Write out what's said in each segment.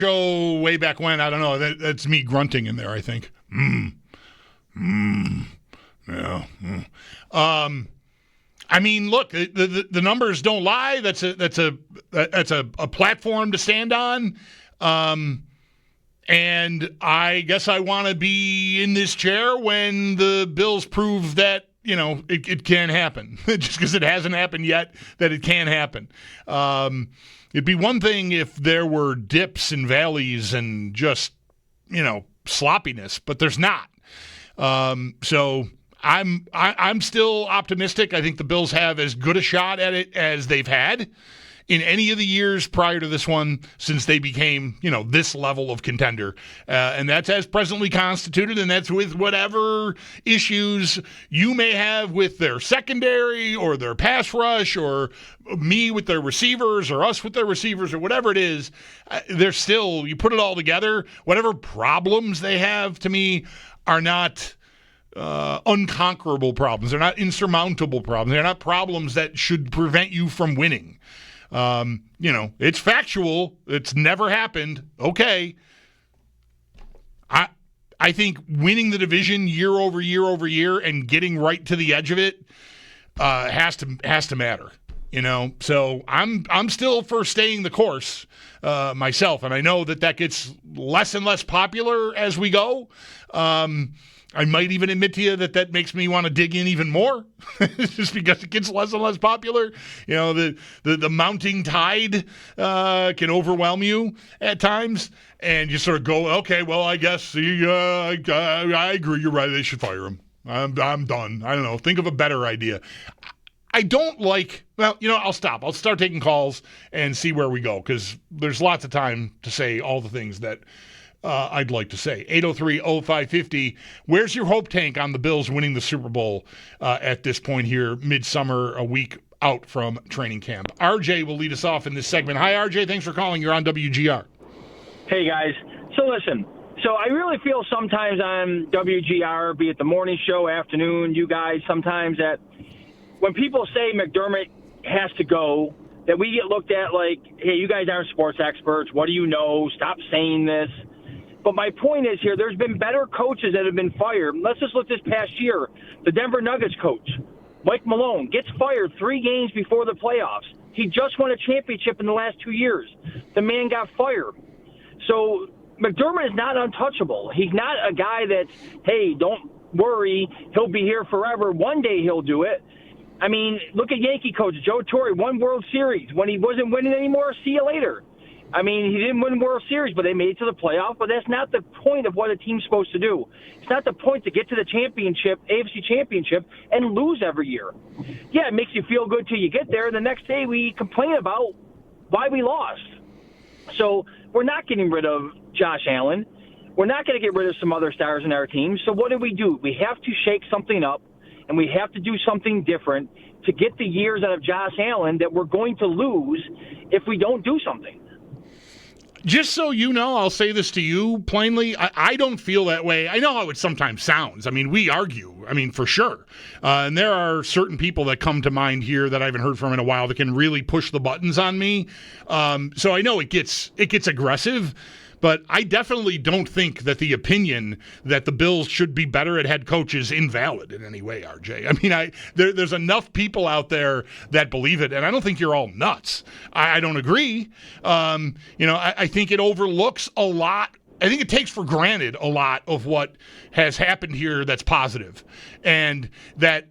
show way back when. I don't know. That's me grunting in there, I think. Yeah. I mean, look, the numbers don't lie. That's a platform to stand on. And I guess I want to be in this chair when the Bills prove that, it can happen. Just because it hasn't happened yet, that it can happen. It'd be one thing if there were dips and valleys and just, sloppiness, but there's not. So I'm still optimistic. I think the Bills have as good a shot at it as they've had in any of the years prior to this one since they became, this level of contender. And that's as presently constituted, and that's with whatever issues you may have with their secondary or their pass rush or me with their receivers or us with their receivers or whatever it is. They're still, you put it all together, whatever problems they have to me are not unconquerable problems. They're not insurmountable problems. They're not problems that should prevent you from winning. It's factual. It's never happened. Okay. I think winning the division year over year over year and getting right to the edge of it has to matter. So I'm still for staying the course myself, and I know that gets less and less popular as we go. I might even admit to you that makes me want to dig in even more, just because it gets less and less popular. The mounting tide can overwhelm you at times, and you sort of go, okay, well, I guess I agree. You're right. They should fire him. I'm done. I don't know. Think of a better idea. I don't like, I'll stop. I'll start taking calls and see where we go, because there's lots of time to say all the things that I'd like to say. 803-0550. Where's your hope tank on the Bills winning the Super Bowl at this point here, midsummer, a week out from training camp? RJ will lead us off in this segment. Hi, RJ. Thanks for calling. You're on WGR. Hey, guys. So listen, I really feel sometimes on WGR, be it the morning show, afternoon, you guys, sometimes that when people say McDermott has to go, that we get looked at like, hey, you guys aren't sports experts. What do you know? Stop saying this. But my point is here, there's been better coaches that have been fired. Let's just look this past year. The Denver Nuggets coach, Mike Malone, gets fired 3 games before the playoffs. He just won a championship in the last 2 years. The man got fired. So McDermott is not untouchable. He's not a guy that's, hey, don't worry, he'll be here forever. One day he'll do it. I mean, look at Yankee coach Joe Torre, won World Series. When he wasn't winning anymore, see you later. I mean, he didn't win World Series, but they made it to the playoff. But that's not the point of what a team's supposed to do. It's not the point to get to the championship, AFC championship, and lose every year. Yeah, it makes you feel good till you get there. The next day we complain about why we lost. So we're not getting rid of Josh Allen. We're not going to get rid of some other stars in our team. So what do? We have to shake something up, and we have to do something different to get the years out of Josh Allen that we're going to lose if we don't do something. Just so you know, I'll say this to you plainly. I don't feel that way. I know how it sometimes sounds. I mean, we argue. I mean, for sure. And there are certain people that come to mind here that I haven't heard from in a while that can really push the buttons on me. So I know it gets aggressive. But I definitely don't think that the opinion that the Bills should be better at head coach is invalid in any way, RJ. I mean, there's enough people out there that believe it, and I don't think you're all nuts. I don't agree. I think it overlooks a lot. I think it takes for granted a lot of what has happened here that's positive, and that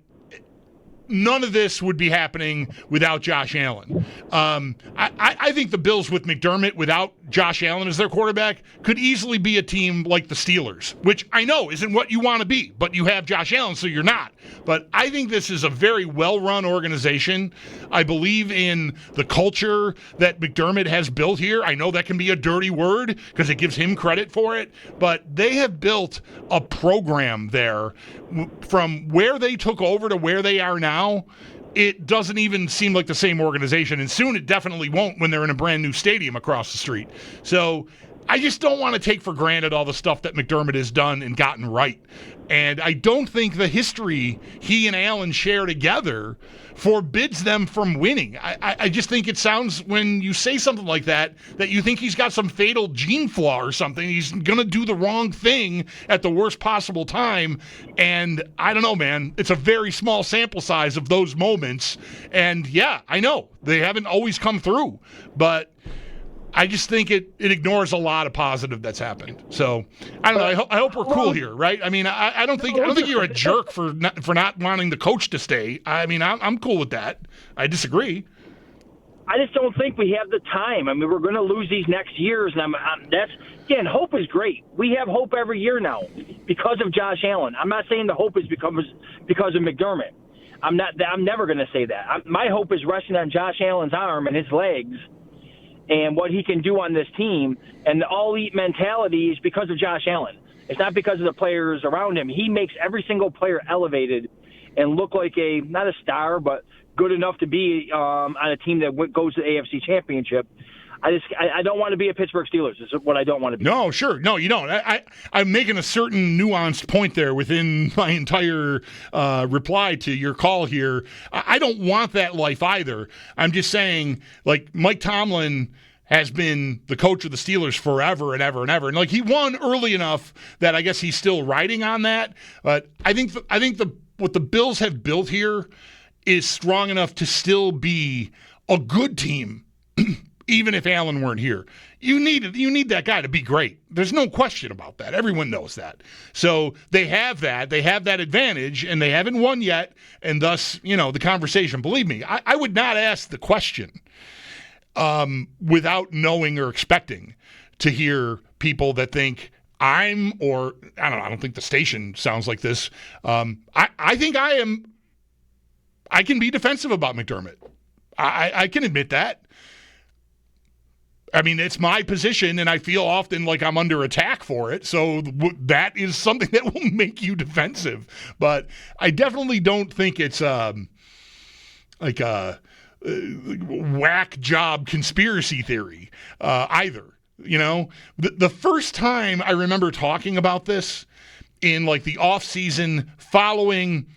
none of this would be happening without Josh Allen. I think the Bills with McDermott, without Josh Allen as their quarterback, could easily be a team like the Steelers, which I know isn't what you want to be, but you have Josh Allen, so you're not. But I think this is a very well-run organization. I believe in the culture that McDermott has built here. I know that can be a dirty word because it gives him credit for it, but they have built a program there from where they took over to where they are now. It doesn't even seem like the same organization, and soon it definitely won't when they're in a brand new stadium across the street. So I just don't want to take for granted all the stuff that McDermott has done and gotten right. And I don't think the history he and Allen share together forbids them from winning. I just think it sounds, when you say something like that you think he's got some fatal gene flaw or something. He's going to do the wrong thing at the worst possible time. And I don't know, man. It's a very small sample size of those moments. And yeah, I know they haven't always come through, but I just think it ignores a lot of positive that's happened. So I don't know. I hope we're cool here, right? I mean, I don't think you're a jerk for not wanting the coach to stay. I mean, I'm cool with that. I disagree. I just don't think we have the time. I mean, we're going to lose these next years, and that's, again, hope is great. We have hope every year now because of Josh Allen. I'm not saying the hope is because of McDermott. I'm never going to say that. My hope is resting on Josh Allen's arm and his legs, and what he can do on this team, and the all-elite mentality is because of Josh Allen. It's not because of the players around him. He makes every single player elevated and look like not a star, but good enough to be on a team that goes to the AFC Championship. I don't want to be a Pittsburgh Steelers. Is what I don't want to be. No, sure. No, you don't. I'm making a certain nuanced point there within my entire reply to your call here. I don't want that life either. I'm just saying, like, Mike Tomlin has been the coach of the Steelers forever and ever and ever. And, like, he won early enough that I guess he's still riding on that. But I think what the Bills have built here is strong enough to still be a good team. Even if Allen weren't here, you need that guy to be great. There's no question about that. Everyone knows that. So they have that. They have that advantage, and they haven't won yet, and thus, the conversation. Believe me, I would not ask the question without knowing or expecting to hear people that think I don't think the station sounds like this. I think I am. I can be defensive about McDermott. I can admit that. I mean, it's my position, and I feel often like I'm under attack for it. So that is something that will make you defensive. But I definitely don't think it's like a whack job conspiracy theory either. The first time I remember talking about this in like the off season following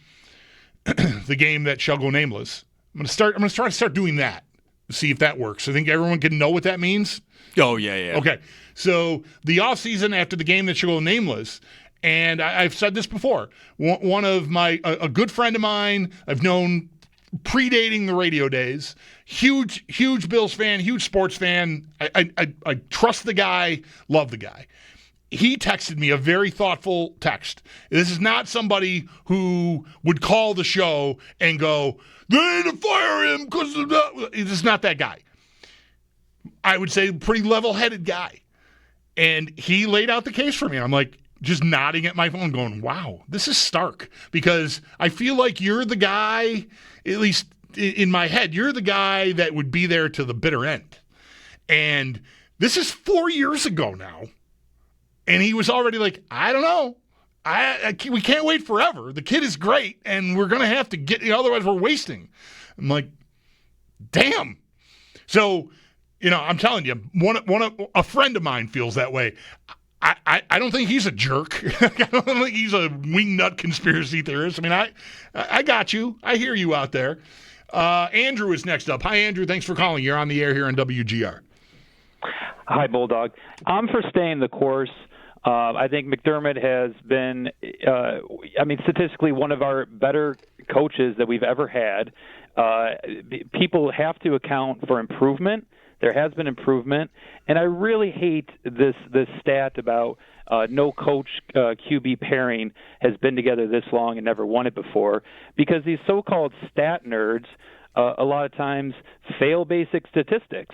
the game that shall go nameless, I'm gonna try to start doing that. See if that works. I think everyone can know what that means. Oh, yeah. Okay. So the offseason after the game that should go nameless, and I've said this before, one of a good friend of mine I've known predating the radio days, huge Bills fan, huge sports fan. I trust the guy, love the guy. He texted me a very thoughtful text. This is not somebody who would call the show and go, they need to fire him because of that. This is not that guy. I would say pretty level-headed guy. And he laid out the case for me. I'm like just nodding at my phone going, wow, this is stark. Because I feel like you're the guy, at least in my head, you're the guy that would be there to the bitter end. And this is 4 years ago now. And he was already like, I don't know. We can't wait forever. The kid is great, and we're going to have to get, otherwise we're wasting. I'm like, damn. So, I'm telling you, a friend of mine feels that way. I don't think he's a jerk. I don't think he's a wingnut conspiracy theorist. I mean, I got you. I hear you out there. Andrew is next up. Hi, Andrew. Thanks for calling. You're on the air here on WGR. Hi, Bulldog. I'm for staying the course. I think McDermott has been, statistically one of our better coaches that we've ever had. People have to account for improvement. There has been improvement. And I really hate this stat about no coach QB pairing has been together this long and never won it before, because these so-called stat nerds a lot of times fail basic statistics.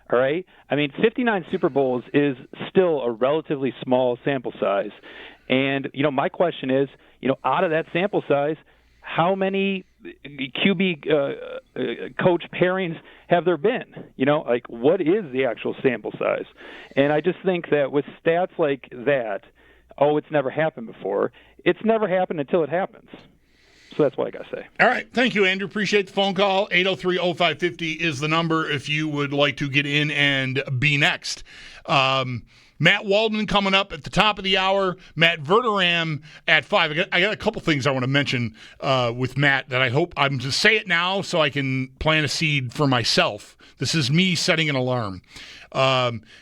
All right? I mean, 59 Super Bowls is still a relatively small sample size. And, my question is, out of that sample size, how many QB coach pairings have there been? What is the actual sample size? And I just think that with stats like that, it's never happened before. It's never happened until it happens. So that's what I got to say. All right. Thank you, Andrew. Appreciate the phone call. 803-0550 is the number if you would like to get in and be next. Matt Waldman coming up at the top of the hour. Matt Verderam at 5. I got a couple things I want to mention with Matt that I hope I'm to say it now so I can plant a seed for myself. This is me setting an alarm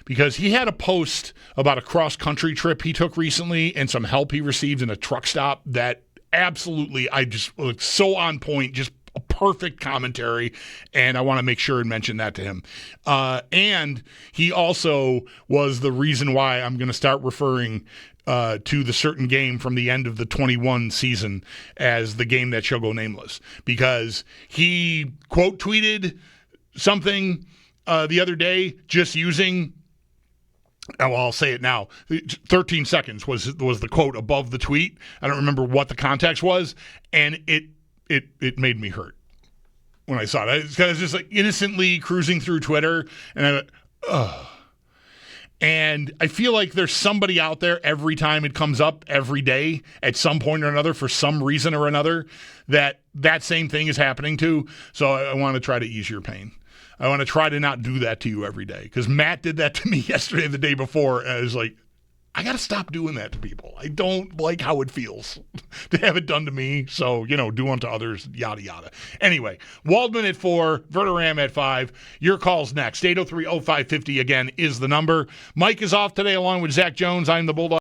because he had a post about a cross-country trip he took recently and some help he received in a truck stop that absolutely I just looked so on point, just a perfect commentary, and I want to make sure and mention that to him. And he also was the reason why I'm going to start referring to the certain game from the end of the 21 season as the game that shall go nameless, because he quote tweeted something the other day just using, well, I'll say it now. 13 seconds was the quote above the tweet. I don't remember what the context was, and it made me hurt when I saw it. I was just like innocently cruising through Twitter, and I went, ugh. And I feel like there's somebody out there every time it comes up every day at some point or another for some reason or another that same thing is happening to. So I want to try to ease your pain. I want to try to not do that to you every day, because Matt did that to me yesterday and the day before, and I was like, I got to stop doing that to people. I don't like how it feels to have it done to me. So, do unto others, yada, yada. Anyway, Waldman at 4, Verderam at 5. Your call's next. 803-0550 again is the number. Mike is off today along with Zach Jones. I'm the Bulldog.